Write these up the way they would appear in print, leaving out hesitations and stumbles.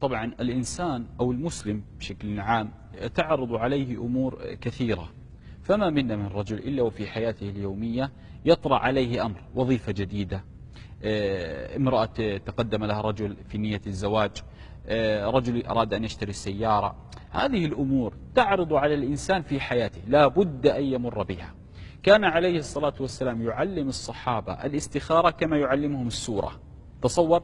طبعا الإنسان أو المسلم بشكل عام تعرض عليه أمور كثيرة، فما منا من رجل إلا وفي حياته اليومية يطرأ عليه أمر، وظيفة جديدة، امرأة تقدم لها رجل في نية الزواج، رجل أراد أن يشتري السيارة. هذه الأمور تعرض على الإنسان في حياته لا بد أن يمر بها. كان عليه الصلاة والسلام يعلم الصحابة الاستخارة كما يعلمهم السورة. تصور،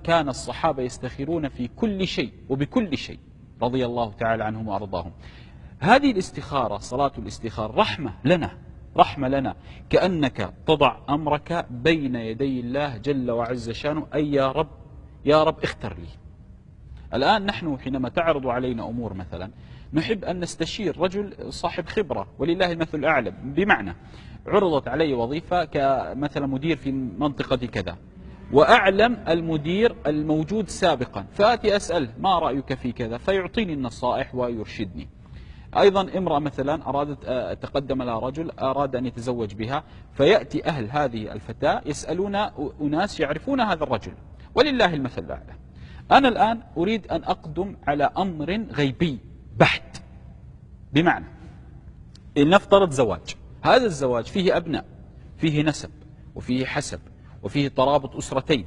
كان الصحابة يستخيرون في كل شيء وبكل شيء رضي الله تعالى عنهم وأرضاهم. هذه الاستخارة، صلاة الاستخارة، رحمة لنا، كأنك تضع أمرك بين يدي الله جل وعز شانه، أي يا رب اختر لي. الآن نحن حينما تعرض علينا أمور مثلا نحب أن نستشير رجل صاحب خبرة، ولله المثل الأعلى. بمعنى عرضت علي وظيفة كمثلا مدير في منطقة كذا، وأعلم المدير الموجود سابقا، فآتي أسأل ما رأيك في كذا، فيعطيني النصائح ويرشدني. أيضا امرأة مثلا أرادت تقدم لها رجل أراد أن يتزوج بها، فيأتي أهل هذه الفتاة يسألون أناس يعرفون هذا الرجل، ولله المثل الأعلى. أنا الآن أريد أن أقدم على أمر غيبي بحت. بمعنى إن نفترض زواج، هذا الزواج فيه أبناء، فيه نسب، وفيه حسب، وفيه ترابط أسرتين،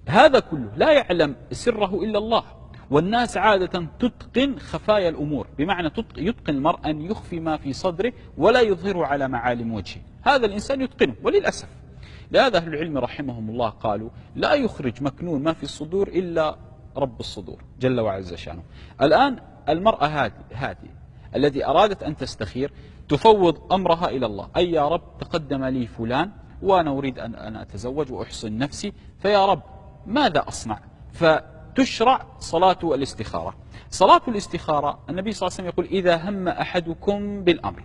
هذا كله لا يعلم سره إلا الله. والناس عادة تتقن خفايا الأمور، بمعنى يتقن المرء أن يخفي ما في صدره ولا يظهره على معالم وجهه، هذا الإنسان يتقنه. وللأسف لهذا أهل العلم رحمهم الله قالوا لا يخرج مكنون ما في الصدور إلا رب الصدور جل وعز شانه. الآن المرأة هذه التي أرادت أن تستخير تفوض أمرها إلى الله، أي يا رب تقدم لي فلان وأنا أريد أن أتزوج وأحصن نفسي، فيا رب ماذا أصنع؟ فتشرع صلاة الاستخارة. صلاة الاستخارة النبي صلى الله عليه وسلم يقول إذا هم أحدكم بالأمر،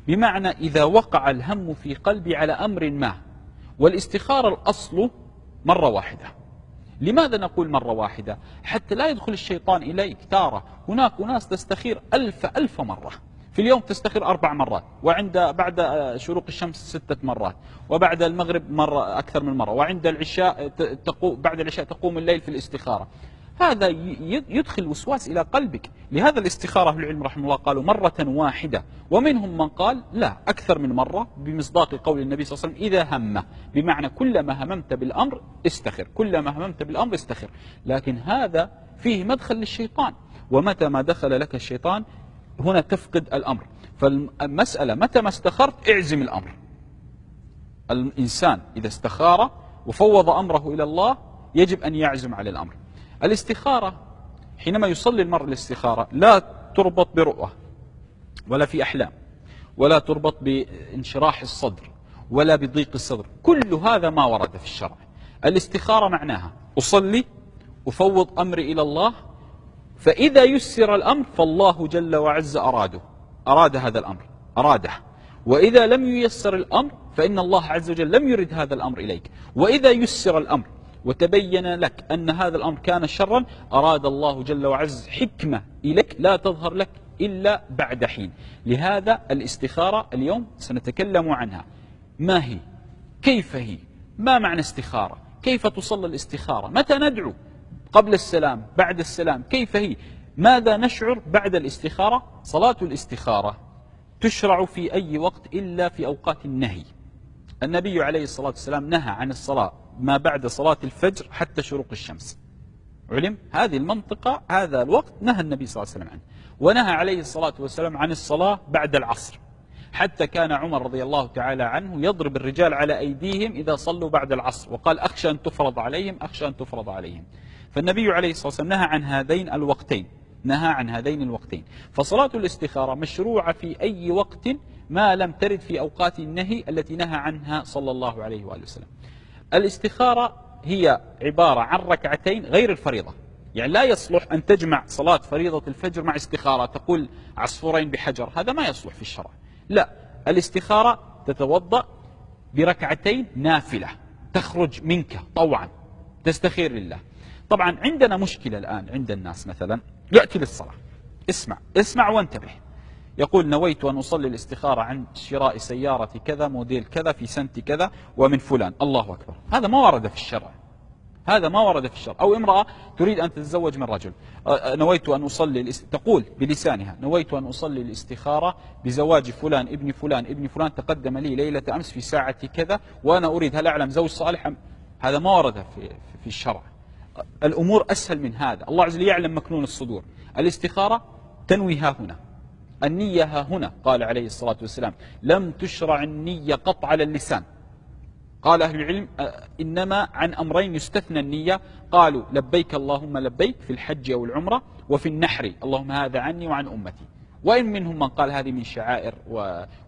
بمعنى إذا وقع الهم في قلبي على أمر ما. والاستخارة الأصل مرة واحدة. لماذا نقول مرة واحدة؟ حتى لا يدخل الشيطان إليك تارة. هناك ناس تستخير ألف مرة في اليوم، تستخير 4 مرات، بعد شروق الشمس 6 مرات، وبعد المغرب مرة أكثر من مرة، وعند العشاء بعد العشاء تقوم الليل في الاستخارة. هذا يدخل وسواس إلى قلبك. لهذا الاستخارة أهل العلم رحمه الله قالوا مرة واحدة، ومنهم من قال لا أكثر من مرة، بمصداق قول النبي صلى الله عليه وسلم إذا همه، بمعنى كلما هممت بالأمر استخر، كلما هممت بالأمر استخر. لكن هذا فيه مدخل للشيطان، ومتى ما دخل لك الشيطان هنا تفقد الأمر. فالمسألة متى ما استخرت اعزم الأمر. الإنسان إذا استخار وفوض أمره إلى الله يجب أن يعزم على الأمر. الاستخارة حينما يصلي المرء الاستخارة لا تربط برؤى ولا في أحلام، ولا تربط بانشراح الصدر ولا بضيق الصدر، كل هذا ما ورد في الشرع. الاستخارة معناها أصلي أفوض أمري إلى الله، فإذا يسر الأمر فالله جل وعز أراد هذا الأمر، أراده. وإذا لم ييسر الأمر فإن الله عز وجل لم يرد هذا الأمر إليك. وإذا يسر الأمر وتبين لك أن هذا الأمر كان شرا، أراد الله جل وعز حكمة إليك لا تظهر لك إلا بعد حين. لهذا الاستخارة اليوم سنتكلم عنها. ما هي؟ كيف هي؟ ما معنى استخارة؟ كيف تصلى الاستخارة؟ متى ندعو؟ قبل السلام؟ بعد السلام؟ كيف هي؟ ماذا نشعر بعد الاستخارة؟ صلاة الاستخارة تشرع في أي وقت إلا في أوقات النهي. النبي عليه الصلاة والسلام نهى عن الصلاة ما بعد صلاة الفجر حتى شروق الشمس. علم هذه المنطقة، هذا الوقت نهى النبي صلى الله عليه وسلم عنه. ونهى عليه الصلاة والسلام عن الصلاة بعد العصر، حتى كان عمر رضي الله تعالى عنه يضرب الرجال على أيديهم إذا صلوا بعد العصر، وقال أخشى أن تفرض عليهم، أخشى أن تفرض عليهم. فالنبي عليه الصلاة والسلام نهى عن هذين الوقتين. فصلاة الاستخارة مشروعة في أي وقت ما لم ترد في أوقات النهي التي نهى عنها صلى الله عليه وآله وسلم. الاستخارة هي عبارة عن ركعتين غير الفريضة، يعني لا يصلح أن تجمع صلاة فريضة الفجر مع استخارة، تقول عصفورين بحجر، هذا ما يصلح في الشرع. لا، الاستخارة تتوضأ بركعتين نافلة تخرج منك طوعا، تستخير لله. طبعا عندنا مشكلة الآن عند الناس، مثلا يأتي للصلاة، اسمع وانتبه، يقول نويت أن أصلي الاستخارة عن شراء سيارة كذا موديل كذا في سنة كذا ومن فلان، الله أكبر. هذا ما ورد في الشرع، هذا ما ورد في الشرع. أو امرأة تريد أن تتزوج من رجل، نويت أن أصلي تقول بلسانها نويت أن أصلي الاستخارة بزواج فلان ابن فلان ابن فلان تقدم لي ليلة أمس في ساعة كذا وأنا أريد هل أعلم زوج صالح هذا ما ورد في الشرع. الأمور أسهل من هذا. الله عز وجل يعلم مكنون الصدور. الاستخارة تنوي ها هنا، النية ها هنا. قال عليه الصلاة والسلام لم تشرع النية قط على اللسان. قال أهل العلم إنما عن أمرين يستثنى النية، قالوا لبيك اللهم لبيك في الحج أو العمرة، وفي النحر اللهم هذا عني وعن أمتي. وإن منهم من قال هذه من شعائر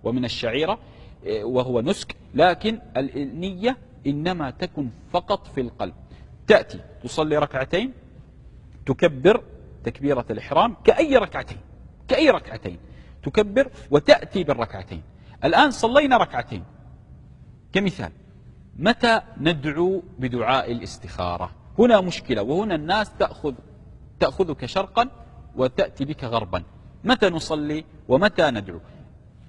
ومن الشعيرة وهو نسك، لكن النية إنما تكن فقط في القلب. تأتي تصلي ركعتين تكبر تكبيرة الإحرام كأي ركعتين تكبر وتأتي بالركعتين. الآن صلينا ركعتين كمثال، متى ندعو بدعاء الاستخارة؟ هنا مشكلة، وهنا الناس تأخذك شرقا وتأتي بك غربا. متى نصلي ومتى ندعو؟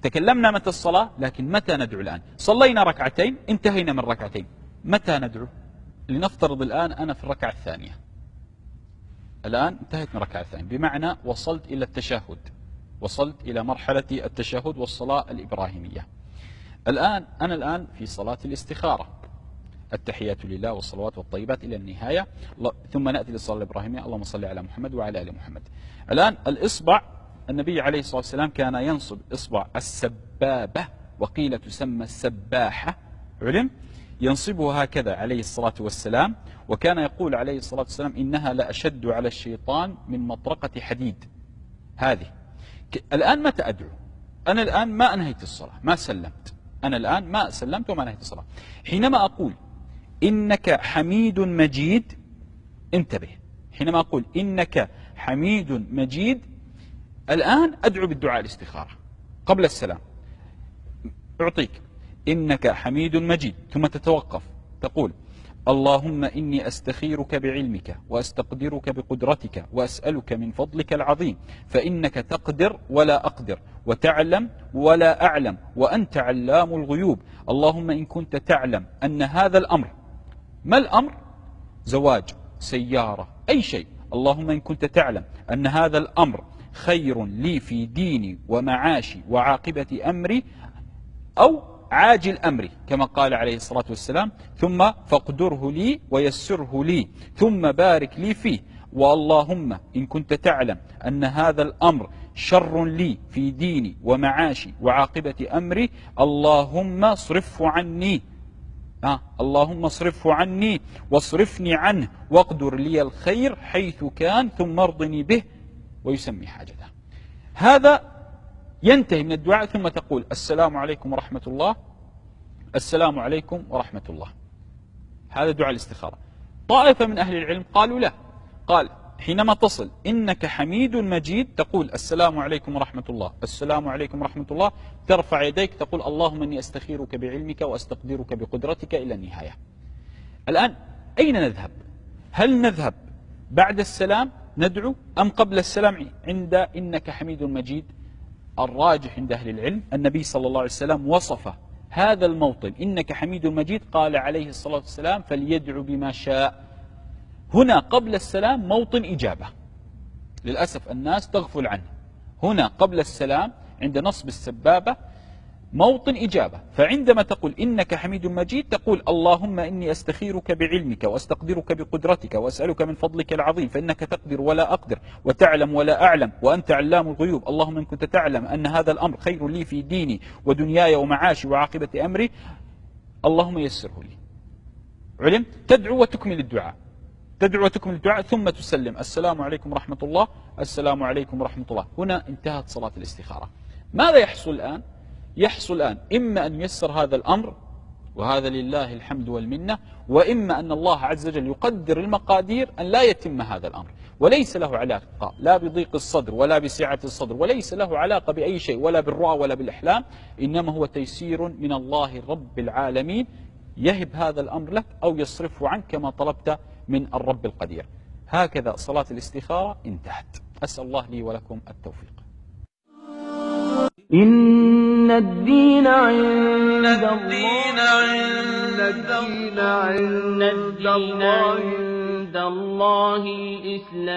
تكلمنا متى الصلاة، لكن متى ندعو الآن؟ صلينا ركعتين انتهينا من ركعتين، متى ندعو؟ لنفترض الآن أنا في الركعة الثانية، الآن انتهيت من الركعة الثانية، بمعنى وصلت إلى التشهد، وصلت إلى مرحلة التشهد والصلاة الإبراهيمية. أنا الآن في صلاة الاستخارة، التحيات لله والصلوات والطيبات إلى النهاية، ثم نأتي للصلاة الإبراهيمية اللهم صل على محمد وعلى آل محمد. الآن الإصبع، النبي عليه الصلاة والسلام كان ينصب إصبع السبابة، وقيل تسمى السباحة، علم ينصبها هكذا عليه الصلاة والسلام، وكان يقول عليه الصلاة والسلام إنها لأشد على الشيطان من مطرقة حديد. هذه الآن متى أدعو؟ أنا الآن ما أنهيت الصلاة، ما سلمت، أنا الآن ما سلمت وما أنهيت الصلاة. حينما أقول إنك حميد مجيد، انتبه، حينما أقول إنك حميد مجيد الآن أدعو بالدعاء الاستخارة قبل السلام. أعطيك إنك حميد مجيد، ثم تتوقف تقول اللهم إني أستخيرك بعلمك وأستقدرك بقدرتك وأسألك من فضلك العظيم، فإنك تقدر ولا أقدر وتعلم ولا أعلم وأنت علام الغيوب. اللهم إن كنت تعلم أن هذا الأمر، ما الأمر؟ زواج، سيارة، أي شيء، اللهم إن كنت تعلم أن هذا الأمر خير لي في ديني ومعاشي وعاقبة أمري أو عاجل أمري كما قال عليه الصلاة والسلام، ثم فاقدره لي ويسره لي ثم بارك لي فيه. واللهم إن كنت تعلم أن هذا الأمر شر لي في ديني ومعاشي وعاقبة أمري، اللهم اصرفه عني، اللهم اصرفه عني واصرفني عنه واقدر لي الخير حيث كان ثم ارضني به، ويسمي حاجته. هذا ينتهي من الدعاء، ثم تقول السلام عليكم ورحمة الله، السلام عليكم ورحمة الله. هذا دعاء الاستخارة. طائفة من أهل العلم قالوا لا، قال حينما تصل إنك حميد مجيد تقول السلام عليكم ورحمة الله، السلام عليكم ورحمة الله، ترفع يديك تقول اللهم إني أستخيرك بعلمك وأستقدرك بقدرتك إلى النهاية. الآن أين نذهب؟ هل نذهب بعد السلام ندعو أم قبل السلام عند إنك حميد مجيد؟ الراجح عند أهل العلم النبي صلى الله عليه وسلم وصف هذا الموطن إنك حميد مجيد، قال عليه الصلاة والسلام فليدعو بما شاء. هنا قبل السلام موطن إجابة، للأسف الناس تغفل عنه. هنا قبل السلام عند نصب السبابة موطن إجابة، فعندما تقول إنك حميد مجيد تقول اللهم إني أستخيرك بعلمك وأستقدرك بقدرتك وأسألك من فضلك العظيم، فإنك تقدر ولا أقدر وتعلم ولا أعلم وأنت علام الغيوب. اللهم إن كنت تعلم أن هذا الأمر خير لي في ديني ودنياي ومعاشي وعاقبة أمري، اللهم يسره لي. علم؟ تدعو وتكمل الدعاء، تدعو وتكمل الدعاء ثم تسلم السلام عليكم ورحمة الله، السلام عليكم ورحمة الله. هنا انتهت صلاة الاستخارة. ماذا يحصل الآن؟ يحصل الآن إما أن ييسر هذا الأمر، وهذا لله الحمد والمنة، وإما أن الله عز وجل يقدر المقادير أن لا يتم هذا الأمر، وليس له علاقة لا بضيق الصدر ولا بسعة الصدر، وليس له علاقة بأي شيء ولا بالرؤى ولا بالأحلام، إنما هو تيسير من الله رب العالمين، يهب هذا الأمر لك أو يصرفه عنك كما طلبت من الرب القدير. هكذا صلاة الاستخارة انتهت. أسأل الله لي ولكم التوفيق. الدين عند الله الإسلام